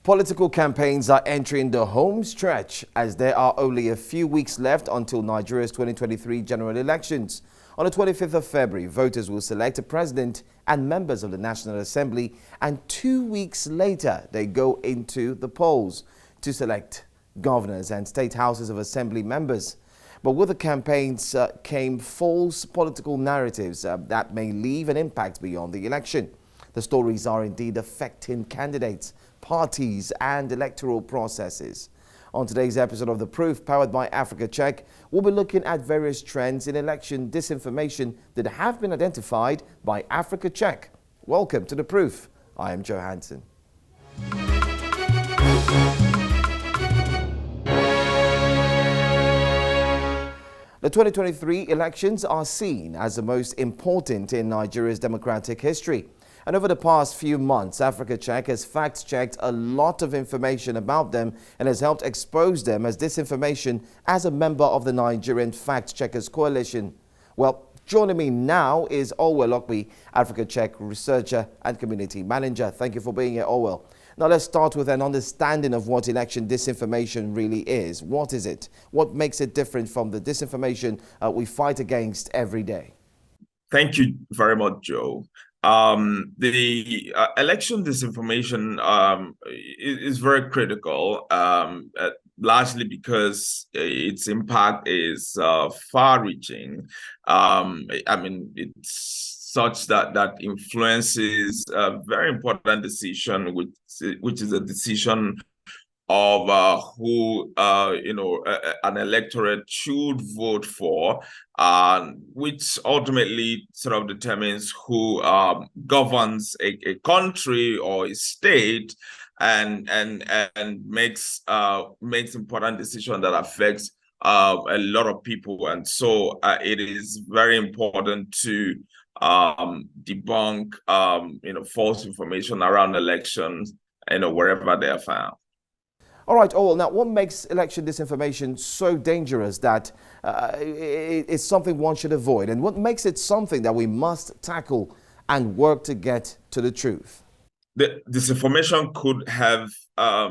Political campaigns are entering the home stretch as there are only a few weeks left until Nigeria's 2023 general elections. On the 25th of February, voters will select a president and members of the National Assembly, and 2 weeks later, they go into the polls to select governors and state houses of assembly members. But with the campaigns came false political narratives that may leave an impact beyond the election. The stories are indeed affecting candidates, parties and electoral processes. On today's episode of The Proof, powered by Africa Check, we'll be looking at various trends in election disinformation that have been identified by Africa Check. Welcome to The Proof. I am Joe Hanson. The 2023 elections are seen as the most important in Nigeria's democratic history. And over the past few months, Africa Check has fact-checked a lot of information about them and has helped expose them as disinformation as a member of the Nigerian Fact Checkers Coalition. Well, joining me now is Allwell Okpi, Africa Check Researcher and Community Manager. Thank you for being here, Allwell. Now let's start with an understanding of what election disinformation really is. What is it? What makes it different from the disinformation we fight against every day? Thank you very much, Joe. The election disinformation is very critical, largely because its impact is far-reaching. I mean, it's such that influences a very important decision, which is a decision of who an electorate should vote for, which ultimately sort of determines who governs a country or a state, and makes important decisions that affects a lot of people. And so it is very important to debunk false information around elections, wherever they are found. All right, Owl, now what makes election disinformation so dangerous that it's something one should avoid? And what makes it something that we must tackle and work to get to the truth? The disinformation could have, a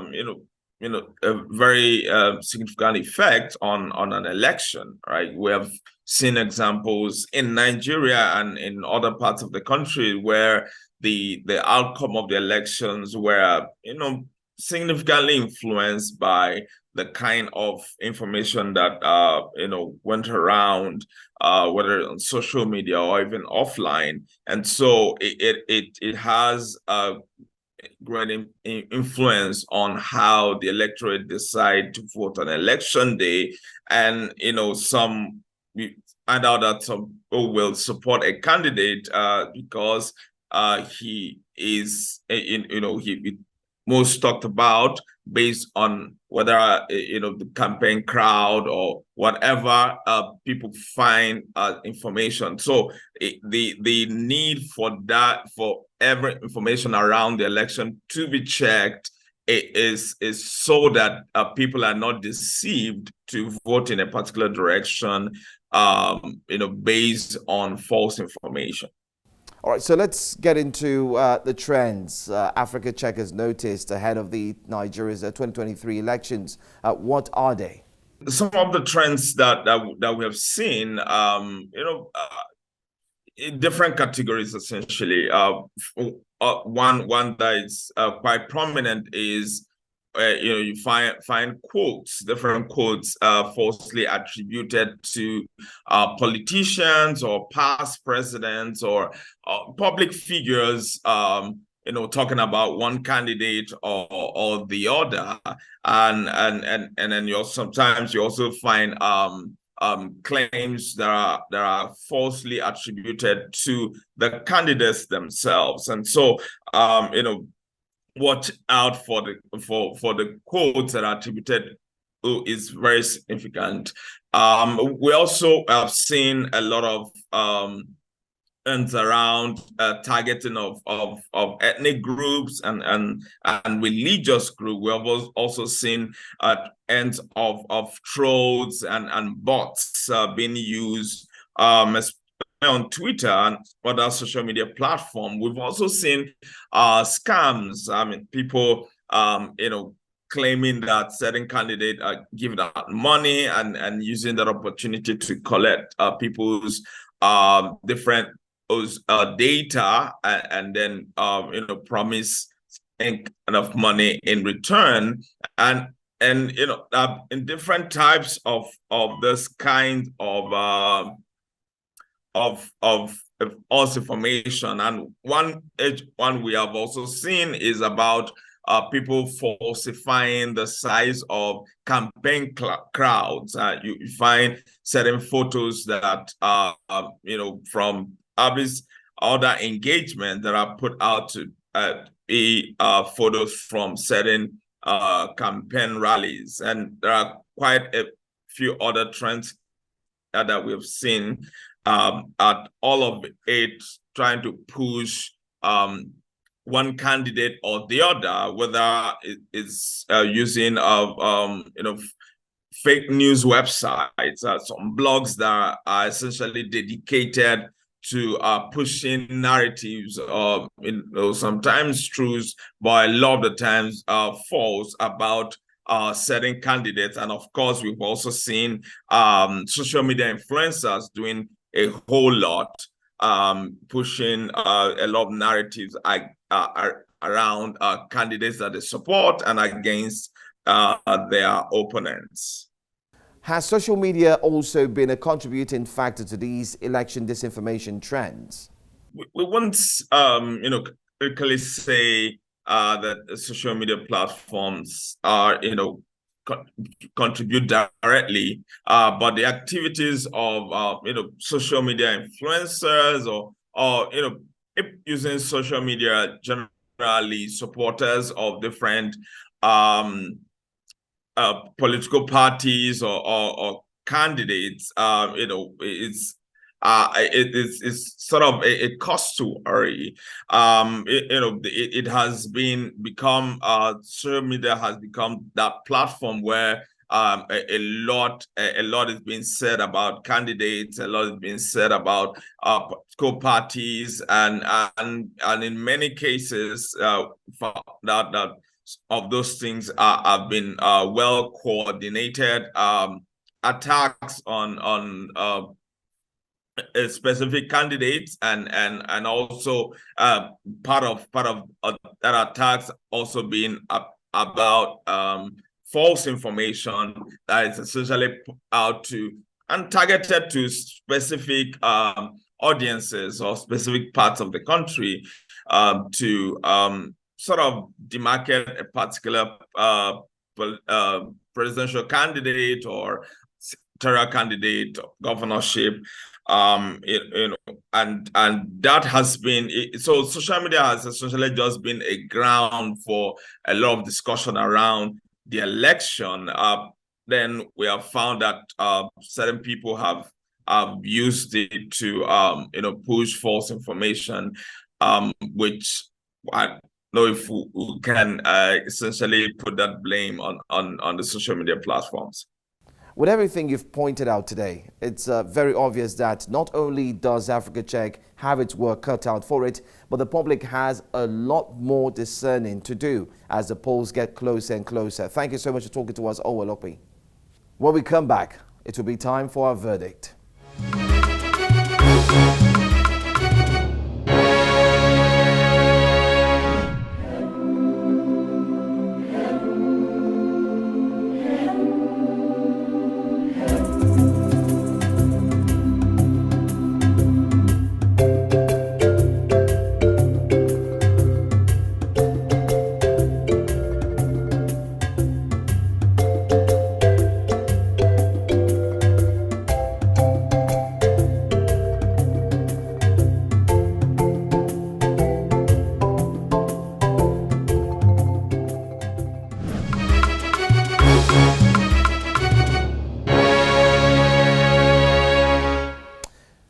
very significant effect on an election, right? We have seen examples in Nigeria and in other parts of the country where the outcome of the elections were, significantly influenced by the kind of information that went around, whether on social media or even offline. And so it has a great influence on how the electorate decide to vote on election day. And some find out that some people will support a candidate because he is he most talked about based on whether the campaign crowd or whatever people find information. So the need for every information around the election to be checked is so that people are not deceived to vote in a particular direction, based on false information. All right, so let's get into the trends Africa Check has noticed ahead of the Nigeria's 2023 elections. What are they? Some of the trends that we have seen, in different categories, essentially. One that is quite prominent is you find quotes, different quotes falsely attributed to politicians or past presidents or public figures, talking about one candidate or the other, and then sometimes you also find claims that are falsely attributed to the candidates themselves. And so, watch out for the quotes that are attributed is very significant. We also have seen a lot of and around targeting of ethnic groups and religious groups. We have also seen ends of trolls and bots being used, especially on Twitter and other social media platforms. We've also seen scams. I mean, people claiming that certain candidate are giving out money and using that opportunity to collect people's different data and then promise enough money in return, and in different types of this kind of false information. And one we have also seen is about people falsifying the size of campaign crowds. You find certain photos that from other engagement that are put out to be photos from certain campaign rallies. And there are quite a few other trends that we've seen, at all of it trying to push one candidate or the other, whether it's using fake news websites, some blogs that are essentially dedicated to pushing narratives of sometimes truths, but a lot of the times false about certain candidates. And of course, we've also seen social media influencers doing a whole lot, pushing a lot of narratives around candidates that they support and against their opponents. Has social media also been a contributing factor to these election disinformation trends? We wouldn't, critically say that social media platforms are, contribute directly, but the activities of, social media influencers or using social media generally, supporters of different political parties or candidates, it's sort of a cost to worry. It has become social media has become that platform where a lot is being said about candidates, a lot is being said about political parties, and in many cases that of those things have been well coordinated attacks on specific candidates, and also part of that attacks also being about false information that is essentially out to and targeted to specific audiences or specific parts of the country, to sort of demarcate a particular presidential candidate or senatorial candidate, governorship, and that has been so. Social media has essentially just been a ground for a lot of discussion around the election. Then we have found that certain people have used it to push false information, which I know if we can essentially put that blame on the social media platforms. With everything you've pointed out today, it's very obvious that not only does Africa Check have its work cut out for it, but the public has a lot more discerning to do as the polls get closer and closer. Thank you so much for talking to us, Allwell, Okpi. When we come back, it will be time for our verdict.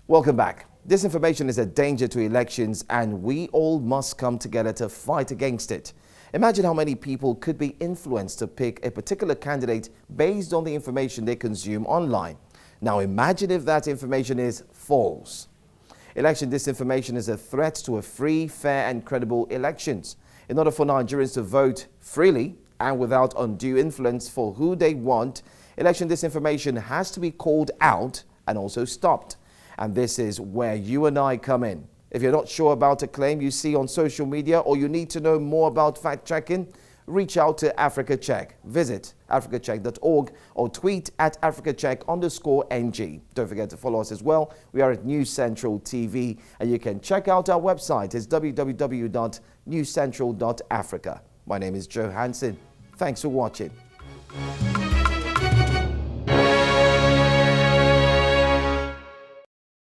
Welcome back. Disinformation is a danger to elections, and we all must come together to fight against it. Imagine how many people could be influenced to pick a particular candidate based on the information they consume online. Now imagine if that information is false. Election disinformation is a threat to a free, fair and credible elections. In order for Nigerians to vote freely and without undue influence for who they want, election disinformation has to be called out and also stopped. And this is where you and I come in. If you're not sure about a claim you see on social media or you need to know more about fact-checking, reach out to Africa Check. Visit africacheck.org or tweet at africacheck_NG. Don't forget to follow us as well. We are at News Central TV, and you can check out our website. It's www.newscentral.africa. My name is Joe Hanson. Thanks for watching.